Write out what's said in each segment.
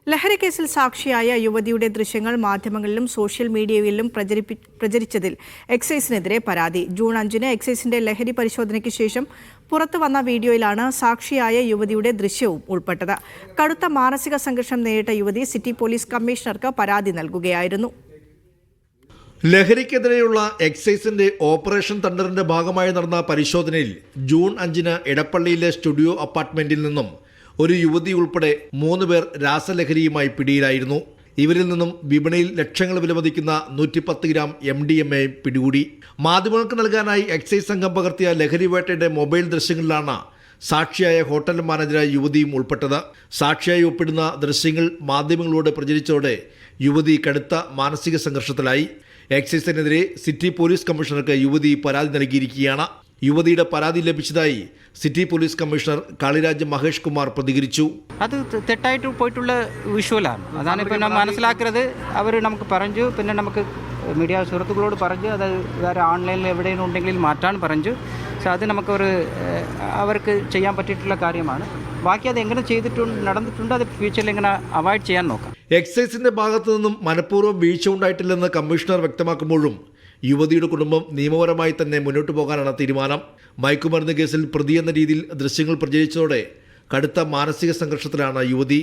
ലഹരിക്കേസിൽ സാക്ഷിയായ യുവതിയുടെ ദൃശ്യങ്ങൾ മാധ്യമങ്ങളിലും സോഷ്യൽ മീഡിയയിലും പ്രചരിച്ചതിൽ എക്സൈസിനെതിരെ പരാതി. ജൂൺ 5-ന് എക്സൈസിന്റെ ലഹരി പരിശോധനയ്ക്ക് ശേഷം പുറത്തുവന്ന വീഡിയോയിലാണ് സാക്ഷിയായ യുവതിയുടെ ദൃശ്യവും ഉൾപ്പെട്ടത്. കടുത്ത മാനസിക സംഘർഷം നേരിട്ട യുവതി സിറ്റി പോലീസ് കമ്മീഷണർക്ക് പരാതി നൽകുകയായിരുന്നു. ലഹരിക്കെതിരെയുള്ള എക്സൈസിന്റെ ഓപ്പറേഷൻ തണ്ടറിന്റെ ഭാഗമായി നടന്ന പരിശോധനയിൽ ജൂൺ 5-ന് എടപ്പള്ളിയിലെ സ്റ്റുഡിയോ അപ്പാർട്ട്മെന്റിൽ നിന്നും ഒരു യുവതി ഉൾപ്പെടെ 3 പേർ രാസലഹരിയുമായി പിടിയിലായിരുന്നു. ഇവരിൽ നിന്നും വിപണിയിൽ ലക്ഷങ്ങൾ വിലമതിക്കുന്ന 110 ഗ്രാം MDMA പിടികൂടി. മാധ്യമങ്ങൾക്ക് നൽകാനായി എക്സൈസ് സംഘം പകർത്തിയ ലഹരി വേട്ടയുടെ മൊബൈൽ ദൃശ്യങ്ങളിലാണ് സാക്ഷിയായ ഹോട്ടൽ മാനേജറായ യുവതിയും ഉൾപ്പെട്ടത്. സാക്ഷിയായി ഒപ്പിടുന്ന ദൃശ്യങ്ങൾ മാധ്യമങ്ങളോട് പ്രചരിച്ചതോടെ യുവതി കടുത്ത മാനസിക സംഘർഷത്തിലായി. എക്സൈസിനെതിരെ സിറ്റി പോലീസ് കമ്മീഷണർക്ക് യുവതി പരാതി നൽകിയിരിക്കുകയാണ്. യുവതിയുടെ പരാതി ലഭിച്ചതായി city police commissioner Kaliraj Mahesh Kumar പ്രതികരിച്ചു. അത് തെറ്റായിട്ട് പോയിട്ടുള്ള വിഷ്വലാണ്. അതാണ് ഇപ്പോൾ ഞാൻ മനസ്സിലാക്കുന്നത്. അവർ നമുക്ക് പറഞ്ഞു, പിന്നെ നമുക്ക് മീഡിയ സുഹൃത്തുക്കളോട് പറഞ്ഞു, അത് വേറെ ഓൺലൈനിൽ എവിടെയും ഉണ്ടെങ്കിൽ മാറ്റാൻ പറഞ്ഞു. സോ അത് അവർക്ക് ചെയ്യാൻ പറ്റിയിട്ടുള്ള കാര്യമാണ്. ബാക്കി അത് എങ്ങനെ നടന്നിട്ടുണ്ട്, അത് ഫ്യൂച്ചറിൽ എങ്ങനെ അവോയ്ഡ് ചെയ്യാൻ നോക്കാം. എക്സൈസിന്റെ ഭാഗത്തു നിന്നും മനഃപൂർവ്വം വീഴ്ച ഉണ്ടായിട്ടില്ലെന്ന് കമ്മീഷണർ വ്യക്തമാക്കുമ്പോഴും യുവതിയുടെ കുടുംബം നിയമപരമായി തന്നെ മുന്നോട്ട് പോകാനാണ് തീരുമാനം. മയക്കുമരുന്ന് കേസിൽ പ്രതിയെന്ന രീതിയിൽ ദൃശ്യങ്ങൾ പ്രചരിച്ചതോടെ കടുത്ത മാനസിക സംഘർഷത്തിലാണ് യുവതി.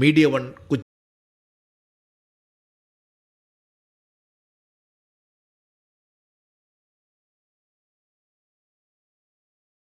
മീഡിയ 1 കൊച്ചി.